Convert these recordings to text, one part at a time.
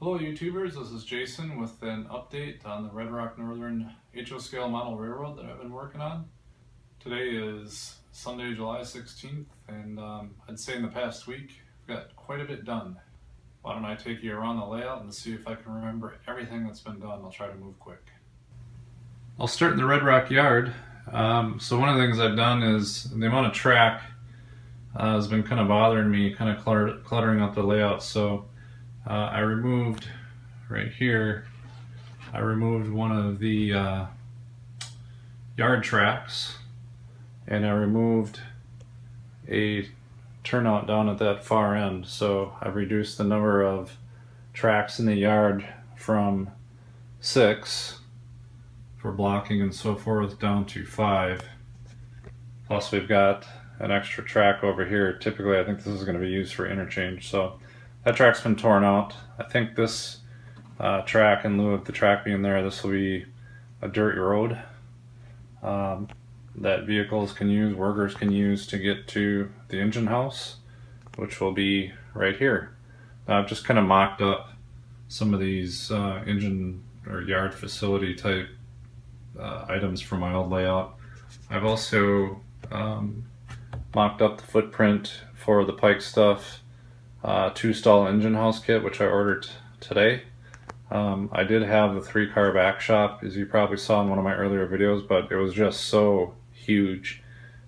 Hello YouTubers, this is Jason with an update on the Red Rock Northern HO Scale Model Railroad that I've been working on. Today is Sunday, July 16th, and I'd say in the past week I've got quite a bit done. Why don't I take you around the layout and see if I can remember everything that's been done. I'll try to move quick. I'll start in the Red Rock yard. So one of the things I've done is the amount of track has been kind of bothering me, kind of cluttering up the layout. So I removed right here, I removed one of the yard tracks, and I removed a turnout down at that far end. So I've reduced the number of tracks in the yard from 6 for blocking and so forth down to 5. Plus we've got an extra track over here. Typically I think this is going to be used for interchange. So that track's been torn out. I think this track, in lieu of the track being there, this will be a dirt road that vehicles can use, workers can use to get to the engine house, which will be right here. Now, I've just kind of mocked up some of these engine or yard facility type items from my old layout. I've also mocked up the footprint for the Pike stuff 2-stall engine house kit, which I ordered today. I did have the 3-car back shop, as you probably saw in one of my earlier videos, but it was just so huge,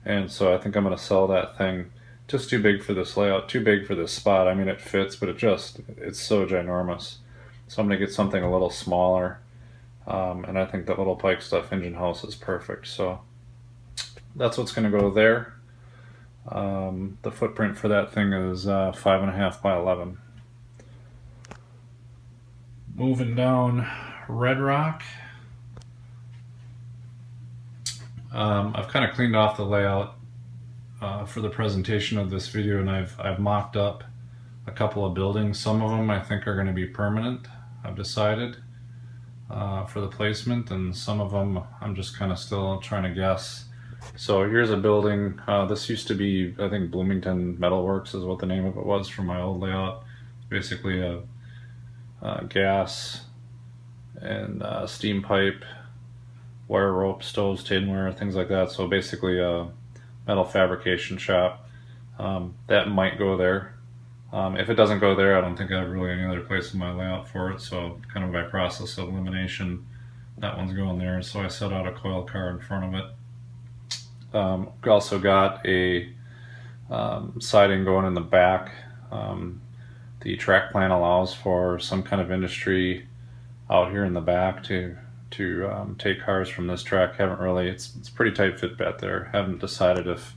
and so I think I'm going to sell that thing. Just too big for this layout, too big for this spot. I mean, it fits, but it's so ginormous. So I'm going to get something a little smaller, and I think that little Pike stuff engine house is perfect. So that's what's going to go there. The footprint for that thing is 5.5 by 11. Moving down Red Rock, I've kind of cleaned off the layout for the presentation of this video, and I've mocked up a couple of buildings. Some of them I think are going to be permanent, I've decided, for the placement, and some of them I'm just kind of still trying to guess. So here's a building. This used to be, I think, Bloomington Metalworks is what the name of it was from my old layout. Basically a gas and steam pipe, wire rope, stoves, tinware, things like that. So basically a metal fabrication shop. That might go there. If it doesn't go there, I don't think I have really any other place in my layout for it. So kind of by process of elimination, that one's going there. So I set out a coil car in front of it. Also got a siding going in the back. The track plan allows for some kind of industry out here in the back to take cars from this track. Haven't really, it's pretty tight fit back there. Haven't decided if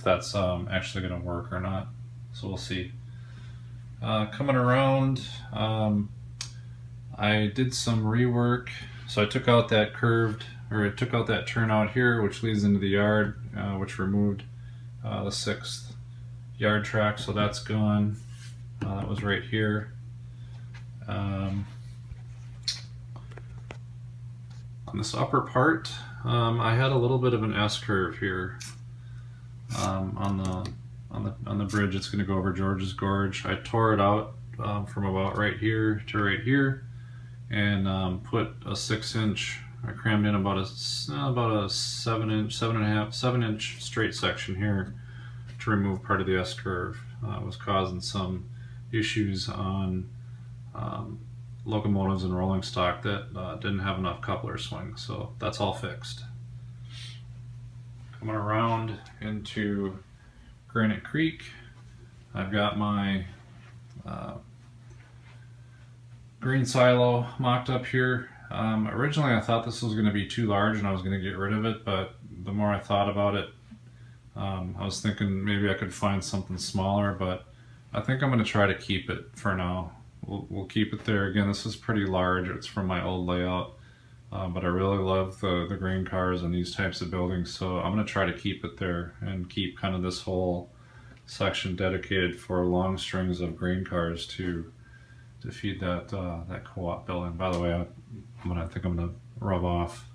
that's actually going to work or not. So we'll see. Coming around, I did some rework. So I took out that that turnout here, which leads into the yard, which removed the 6th yard track, so that's gone. That was right here. On this upper part, I had a little bit of an S-curve here on the bridge. It's going to go over George's Gorge. I tore it out from about right here to right here, and put a 6-inch. I crammed in about a 7-inch straight section here to remove part of the S-curve. It was causing some issues on locomotives and rolling stock that didn't have enough coupler swing, so that's all fixed. Coming around into Granite Creek, I've got my green silo mocked up here. Originally I thought this was going to be too large and I was going to get rid of it, but the more I thought about it, I was thinking maybe I could find something smaller, but I think I'm going to try to keep it for now. We'll keep it there. Again, this is pretty large. It's from my old layout, but I really love the grain cars and these types of buildings, so I'm going to try to keep it there and keep kind of this whole section dedicated for long strings of grain cars to feed that co-op building. By the way, I think I'm gonna rub off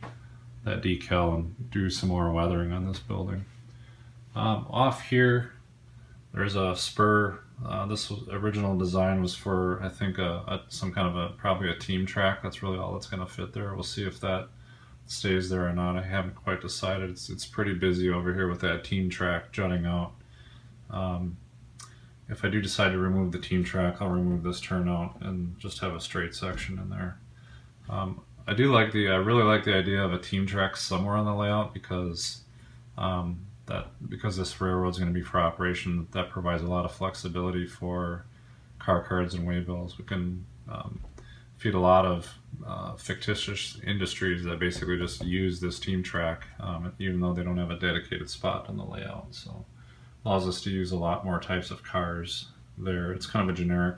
that decal and do some more weathering on this building. Off here, there's a spur Original design was for, I think, some kind of probably a team track. That's really all that's going to fit there. We'll see if that stays there or not. I haven't quite decided. It's pretty busy over here with that team track jutting out. If I do decide to remove the team track, I'll remove this turnout and just have a straight section in there. I really like the idea of a team track somewhere on the layout because this railroad's going to be for operation. That provides a lot of flexibility for car cards and waybills. We can feed a lot of fictitious industries that basically just use this team track, even though they don't have a dedicated spot on the layout. So allows us to use a lot more types of cars there. It's kind of a generic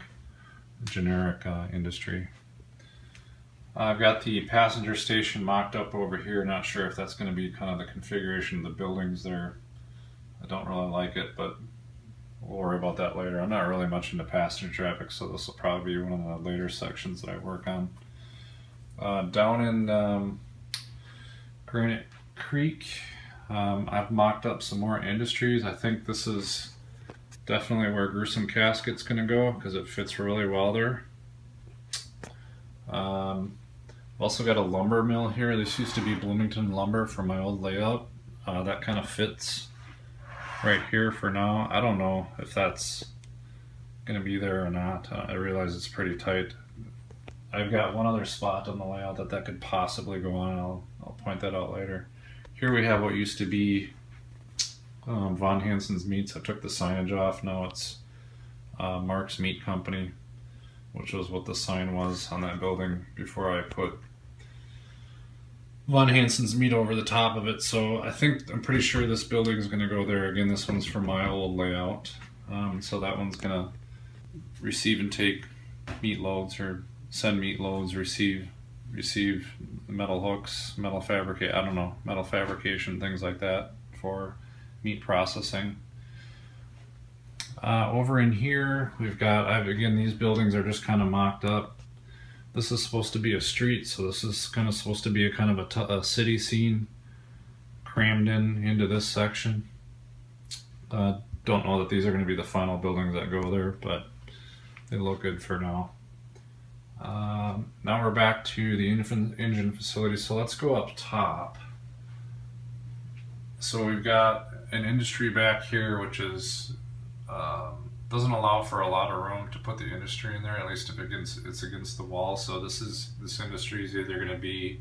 industry. I've got the passenger station mocked up over here. Not sure if that's going to be kind of the configuration of the buildings there. I don't really like it, but we'll worry about that later. I'm not really much into passenger traffic, so this will probably be one of the later sections that I work on. Down in Granite Creek, I've mocked up some more industries. I think this is definitely where Gruesome Casket's going to go because it fits really well there. Also got a lumber mill here. This used to be Bloomington Lumber from my old layout. That kind of fits right here for now. I don't know if that's going to be there or not. I realize it's pretty tight. I've got one other spot on the layout that could possibly go on. I'll point that out later. Here we have what used to be Von Hansen's Meats. I took the signage off. Now it's Mark's Meat Company, which was what the sign was on that building before I put Von Hansen's Meat over the top of it. So I'm pretty sure this building is going to go there. Again, this one's from my old layout. So that one's going to receive and take meat loads, or send meat loads, receive metal hooks, metal fabrication, things like that for meat processing. Over in here, we've got, again, these buildings are just kind of mocked up. This is supposed to be a street, so this is kind of supposed to be a city scene crammed into this section. Don't know that these are going to be the final buildings that go there, but they look good for now. Now we're back to the engine facility, so let's go up top. So we've got an industry back here, which is doesn't allow for a lot of room to put the industry in there, at least if it's against the wall. So this industry is either going to be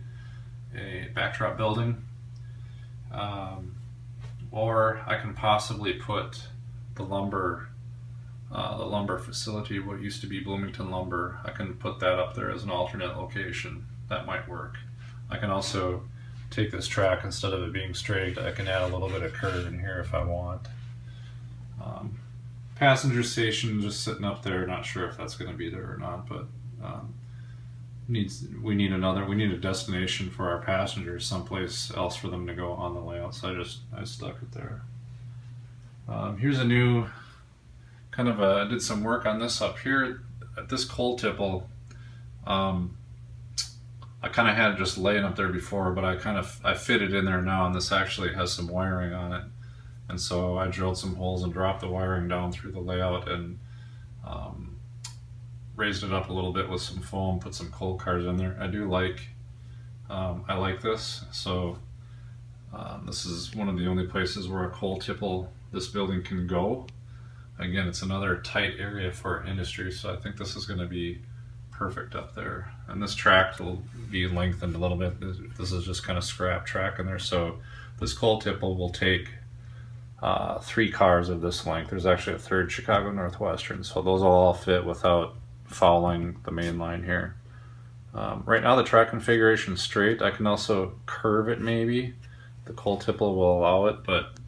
a backdrop building, or I can possibly put the lumber facility, what used to be Bloomington Lumber. I can put that up there as an alternate location. That might work. I can also take this track, instead of it being straight, I can add a little bit of curve in here if I want. Passenger station just sitting up there, not sure if that's going to be there or not, but we need a destination for our passengers, someplace else for them to go on the layout, so I stuck it there. Here's a new kind of I did some work on this up here at this coal tipple. I kind of had it just laying up there before, but I fit it in there now, and this actually has some wiring on it. And so I drilled some holes and dropped the wiring down through the layout and raised it up a little bit with some foam, put some coal cars in there. I like this. So this is one of the only places where a coal tipple, this building, can go. Again, it's another tight area for industry, so I think this is going to be perfect up there. And this track will be lengthened a little bit. This is just kind of scrap track in there, so this coal tipple will take 3 cars of this length. There's actually a third Chicago Northwestern, so those will all fit without fouling the main line here. Right now the track configuration is straight. I can also curve it maybe. The coal tipple will allow it, but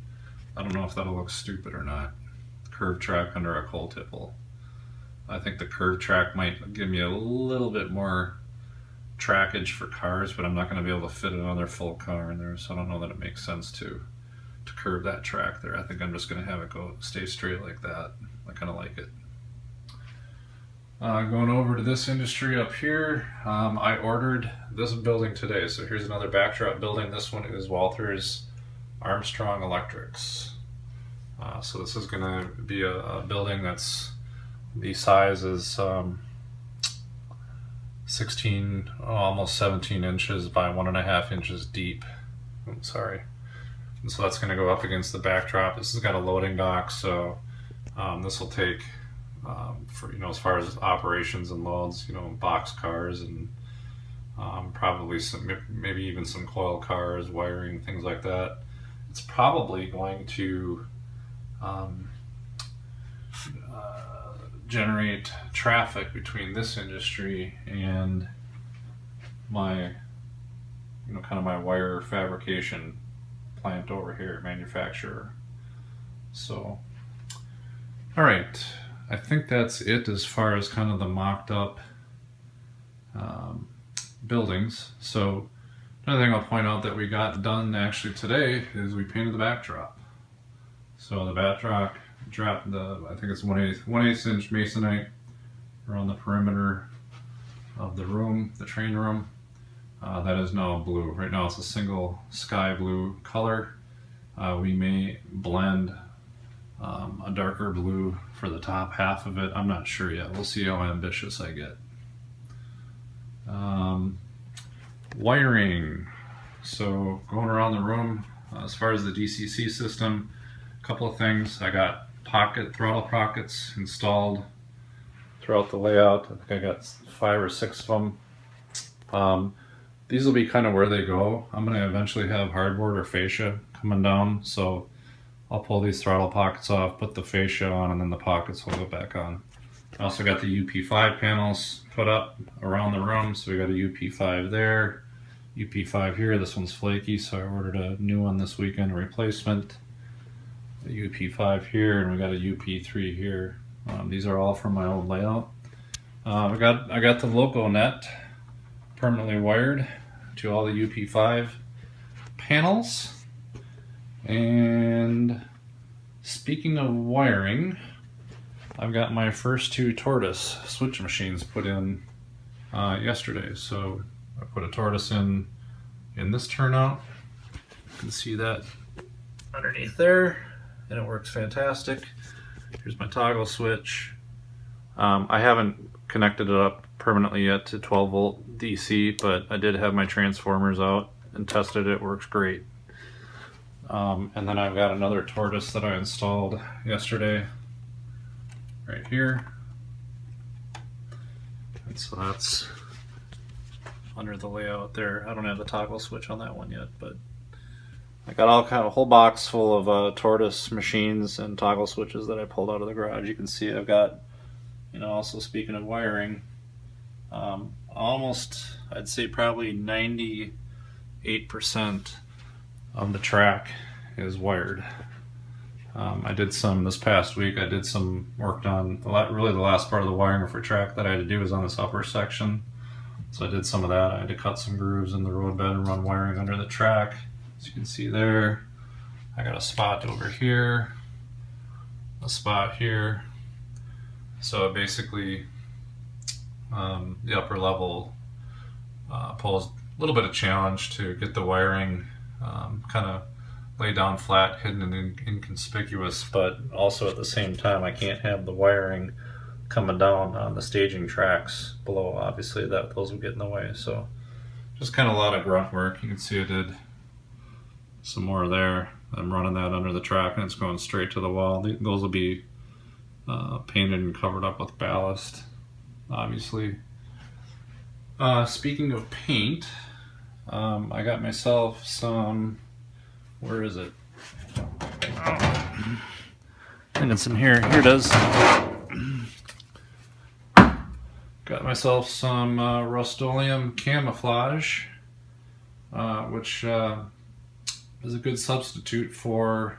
I don't know if that'll look stupid or not. Curved track under a coal tipple. I think the curved track might give me a little bit more trackage for cars, but I'm not going to be able to fit another full car in there, so I don't know that it makes sense to curve that track there. I think I'm just going to have it stay straight like that. I kind of like it. Going over to this industry up here, I ordered this building today. So here's another backdrop building. This one is Walther's Armstrong Electrics. So this is going to be a building that's The size is 16, almost 17 inches by 1.5 inches deep. Sorry. And so that's going to go up against the backdrop. This has got a loading dock, so this will take for, as far as operations and loads, box cars and probably maybe even some coil cars, wiring, things like that. It's probably going to generate traffic between this industry and my, kind of my wire fabrication plant over here, manufacturer. So, all right, I think that's it as far as kind of the mocked up buildings. So another thing I'll point out that we got done actually today is we painted the backdrop. So the backdrop dropped I think it's 1/8 inch masonite around the perimeter of the room, the train room. That is now blue. Right now it's a single sky blue color. We may blend a darker blue for the top half of it. I'm not sure yet. We'll see how ambitious I get. Wiring. So going around the room, as far as the DCC system, a couple of things. I got throttle pockets installed throughout the layout. I think I got 5 or 6 of them. These will be kind of where they go. I'm going to eventually have hardboard or fascia coming down, so I'll pull these throttle pockets off, put the fascia on, and then the pockets will go back on. I also got the UP5 panels put up around the room, so we got a UP5 there, UP5 here. This one's flaky, so I ordered a new one this weekend, a replacement. The UP5 here, and we got a UP3 here. These are all from my old layout. I got the loco net permanently wired to all the UP5 panels. And speaking of wiring, I've got my first 2 Tortoise switch machines put in yesterday. So I put a Tortoise in this turnout. You can see that underneath there, and it works fantastic. Here's my toggle switch. I haven't connected it up permanently yet to 12 volt DC, but I did have my transformers out and tested it. Works great. And then I've got another Tortoise that I installed yesterday right here, and so that's under the layout there. I don't have the toggle switch on that one yet, but I got all kind of a whole box full of Tortoise machines and toggle switches that I pulled out of the garage. You can see I've got, also speaking of wiring, almost, I'd say probably 98% of the track is wired. I did some this past week. I did some work on really the last part of the wiring for track that I had to do was on this upper section. So I did some of that. I had to cut some grooves in the road bed and run wiring under the track. As you can see there, I got a spot over here, a spot here. So basically, the upper level posed a little bit of challenge to get the wiring kind of laid down flat, hidden and inconspicuous, but also at the same time I can't have the wiring coming down on the staging tracks below. Obviously those will get in the way, so just kind of a lot of grunt work. You can see I did some more there. I'm running that under the track and it's going straight to the wall. Those will be painted and covered up with ballast, obviously. Speaking of paint, I got myself some, where is it? And it's in here. Here it is. Got myself some Rust-Oleum camouflage, which is a good substitute for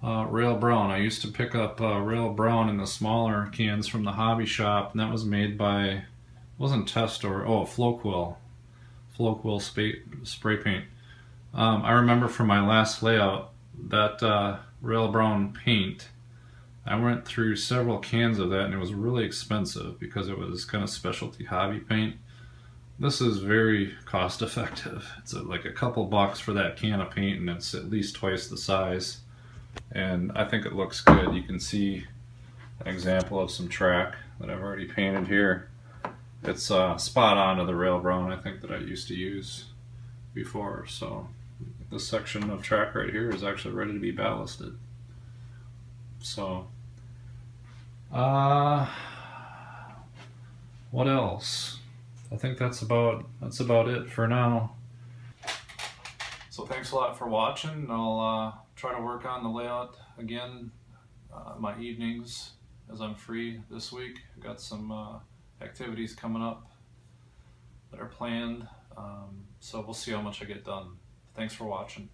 Rail Brown. I used to pick up Rail Brown in the smaller cans from the hobby shop, and that was made by, it wasn't Testor, Flowquill spray paint. I remember from my last layout that Rail Brown paint, I went through several cans of that and it was really expensive because it was kind of specialty hobby paint. This is very cost effective. It's like a couple bucks for that can of paint and it's at least twice the size. And I think it looks good. You can see an example of some track that I've already painted here. It's spot on to the rail brown I think that I used to use before. So this section of track right here is actually ready to be ballasted. So what else? I think that's about it for now. So thanks a lot for watching. I'll try to work on the layout again my evenings as I'm free this week. I've got some activities coming up that are planned, so we'll see how much I get done. Thanks for watching.